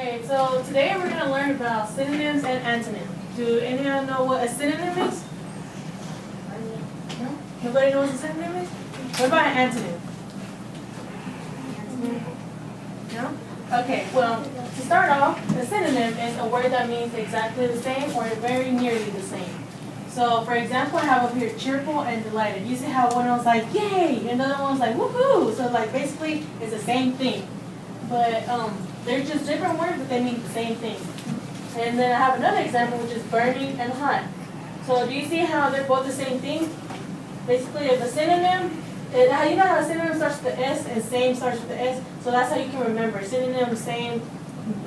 Okay, so today we're going to learn about synonyms and antonyms. Do anyone know what a synonym is? No? Nobody knows what a synonym is? What about an antonym? No? Okay, well, to start off, a synonym is a word that means exactly the same or very nearly the same. So, for example, I have up here cheerful and delighted. You see how one one's like, yay, and the other one's like, woohoo. So, like, basically, it's the same thing. But they're just different words, but they mean the same thing. And then I have another example, which is burning and hot. So, do you see how they're both the same thing? Basically, if a synonym, you know how a synonym starts with the S and same starts with the S? So that's how you can remember. Synonym, same,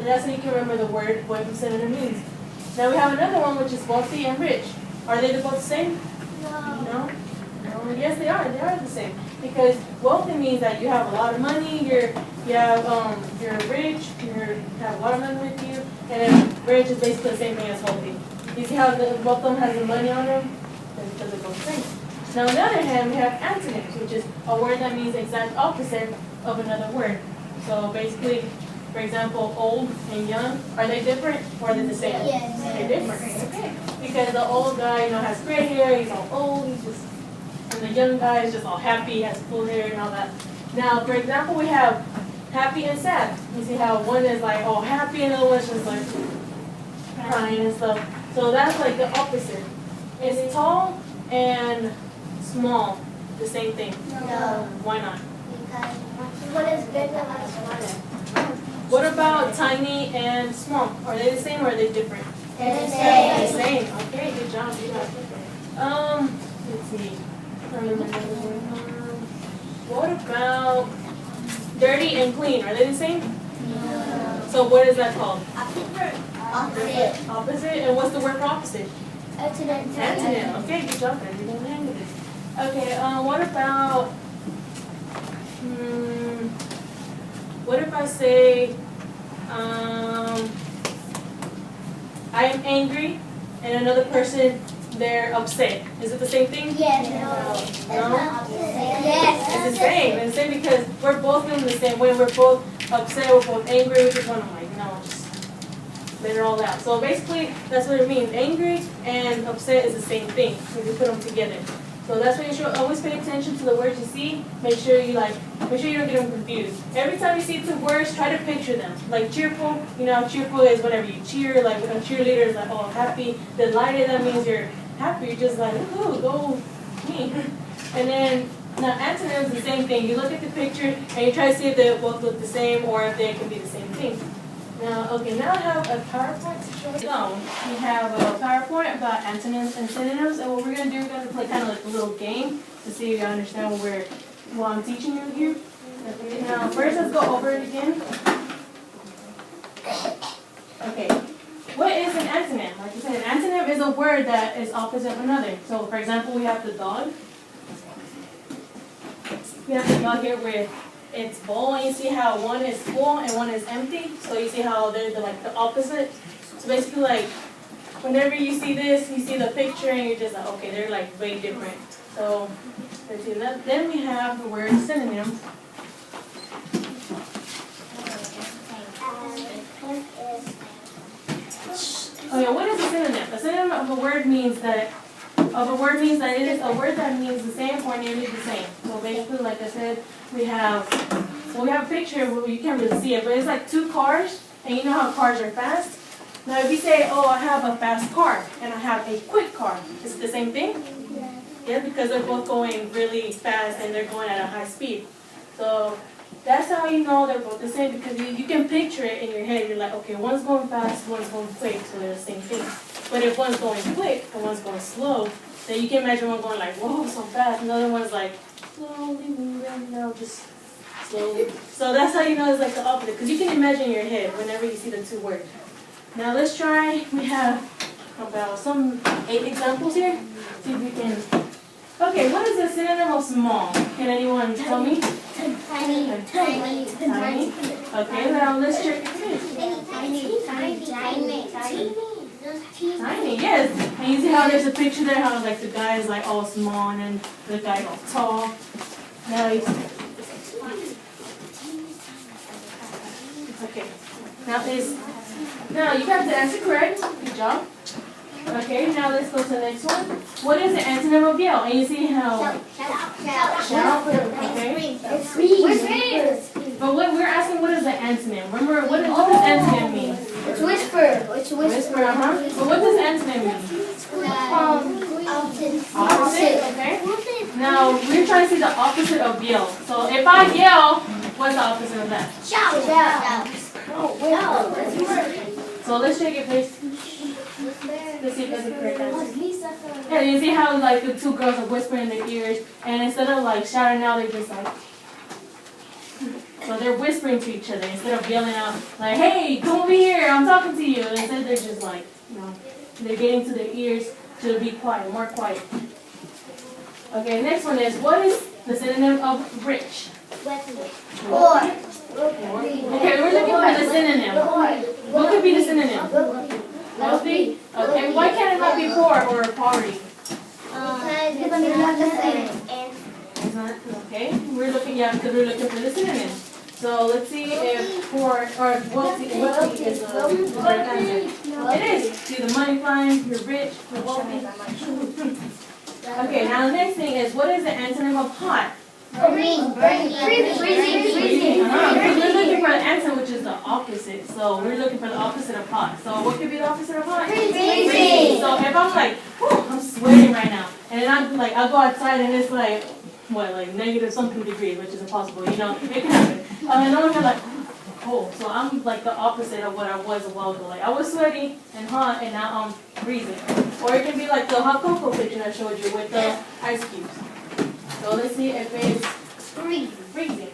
that's how you can remember the word, what the synonym means. Now we have another one, which is wealthy and rich. Are they both the same? No. No? Yes, they are. They are the same. Because wealthy means that you have a lot of money, you're rich, you have a lot of money with you, and then rich is basically the same thing as wealthy. You see how both of them has the money on them? That's because they're both the same. Now, on the other hand, we have antonyms, which is a word that means the exact opposite of another word. So basically, for example, old and young, are they different or are they the same? Yes. They're different. Okay. Because the old guy, has gray hair, he's all old, and the young guy is just all happy, has full hair and all that. Now, for example, we have happy and sad. You see how one is like all happy and the other one's just like crying and stuff. So that's like the opposite. Is tall and small the same thing? No. Why not? Because one is bigger and one is smaller. What about tiny and small? Are they the same or are they different? They're the The same. same. Okay, good job. Let's see. What about dirty and clean? Are they the same? No. So what is that called? Opposite. Opposite. And what's the word for opposite? Antonym. Antonym. Okay, good job. You're going to hang with it. Okay. What if I say, I am angry, and another person, they're upset. Is it the same thing? Yes. No? Yes. It's the same. It's the same because we're both feeling the same way. We're both upset, we're both angry. We just want to no, just let it all out. So basically, that's what it means. Angry and upset is the same thing if you put them together. So that's why you should always pay attention to the words you see. Make sure you don't get them confused. Every time you see two words, try to picture them. Like cheerful, cheerful is whenever you cheer. Like a cheerleader is like, oh, happy. Delighted, that means you're happy. You're just like, ooh, go me. And then now antonyms is the same thing. You look at the picture and you try to see if they both look the same or if they can be the same thing. Now I have a PowerPoint to show you. So, we have a PowerPoint about antonyms and synonyms, and what we're going to do, we're going to play kind of like a little game to see if you understand what I'm teaching you here. Okay, now first let's go over it again. Okay, what is an antonym? Like I said, an antonym is a word that is opposite of another. So, for example, we have the dog. We have the dog here with its bowl, and you see how one is full and one is empty. So you see how they're the opposite. So basically, like whenever you see this, you see the picture, and you're just like, okay, they're like way different. So let's see that. Then we have the word synonym. Okay, what is a synonym? A synonym of a word means that it is a word that means the same or nearly the same. So basically, like I said, we have a picture where you can't really see it, but it's like two cars, and you know how cars are fast? Now if you say, oh, I have a fast car, and I have a quick car, is it the same thing? Yeah, because they're both going really fast, and they're going at a high speed. So that's how you know they're both the same, because you can picture it in your head. You're like, okay, one's going fast, one's going quick, so they're the same thing. But if one's going quick and one's going slow, then you can imagine one going like, whoa, so fast, and the other one's like, slowly moving, just slowly. So that's how you know it's like the opposite, because you can imagine in your head whenever you see the two words. Now let's try, we have about 8 examples here. See if we can. Okay, what is the synonym of small? Can anyone tell me? Tiny. Okay, now let's check it. Tiny, yes. And you see how there's a picture there, how like the guy is like all small and then the guy all tall. Now you see. Okay. Now you have to answer correct. Good job. Okay, now let's go to the next one. What is the antonym of yell? And you see how shout. Okay. But what we're asking, what is the antonym? Remember, what does antonym mean? It's whisper. It's whisper. But what does antonym mean? Opposite. Okay. Now we're trying to see the opposite of yell. So if I yell, what's the opposite of that? Shout. So let's check it, please. Let's see if that's the correct answer. Yeah, you see how like the two girls are whispering in their ears, and instead of like shouting out, they just like. So they're whispering to each other instead of yelling out like, "Hey, come over here! I'm talking to you." Instead, they're just like, they're getting to their ears to be quiet, more quiet. Okay, next one is, what is the synonym of rich? Poor. Okay, we're looking for the synonym. What could be the synonym? Wealthy? Okay, why can't it not be poor or poverty? Because it's not the same. It's not, okay, because we're looking for the synonym. So let's see if poor or wealthy is the correct answer. It is. See the money flying, you're rich, you're wealthy. Okay, now the next thing is, what is the antonym of hot? Freezing. Because we're looking for an answer which is the opposite. So we're looking for the opposite of hot. So what could be the opposite of hot? Freezing. So if I'm like, I'm sweating right now, and then I'll go outside and it's like, negative something degrees, which is impossible, it can happen. And I'm like, cold. So I'm like the opposite of what I was a while ago. Like I was sweaty and hot, and now I'm freezing. Or it can be like the hot cocoa picture I showed you with the ice cubes. So let's see if it's freezing.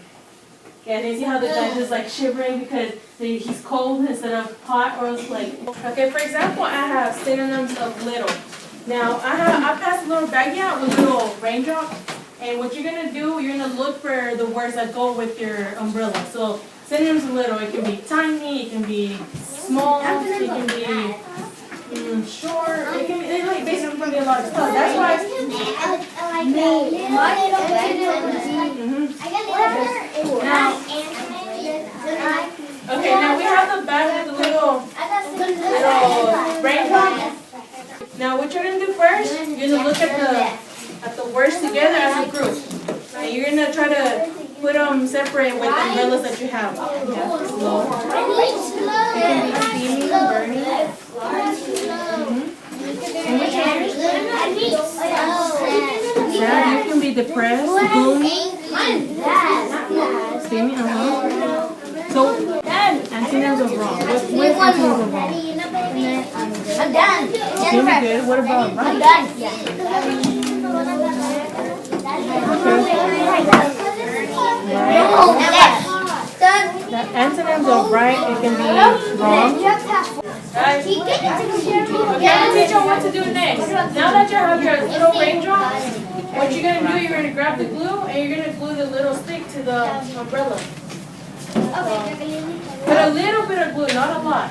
Yeah, and you see how the guy's just like shivering because he's cold instead of hot, or else like. Okay, for example, I have synonyms of little. Now I passed a little baggie out with little raindrops. And what you're going to do, you're going to look for the words that go with your umbrella. So synonyms of little, it can be tiny, it can be small, it can be short, it can be like basically going to be a lot of stuff. That's why okay, now we have the bag with the little raindrop. Now what you're going to do first, you're going to look at the words together as a group. Now you're going to try to put them separate with the umbrellas that you have. Slow. It can be steamy, burning. And which one? Sad, you can be depressed, gloomy. Steamy, So, antonyms of wrong. What antonyms of wrong? I'm done. Steamy, good. What about right? I'm done. The antonyms of right, it can be wrong. Guys, okay, the teacher what to do next. Now that you have your little raindrops, what you're going to do, you're going to grab the glue and you're going to glue the little stick to the umbrella. Put a little bit of glue, not a lot.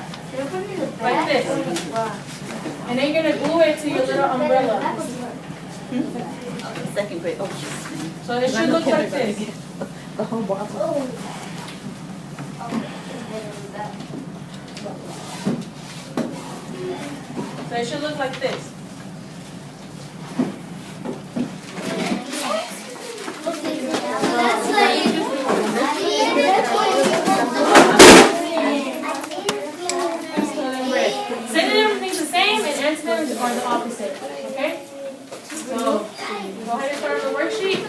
Like this. And then you're going to glue it to your little umbrella. Second grade. So it should look like this. The whole bottle. So it should look like this. Synonyms means the same and antonyms are the opposite. Okay? So go ahead and start on the worksheet.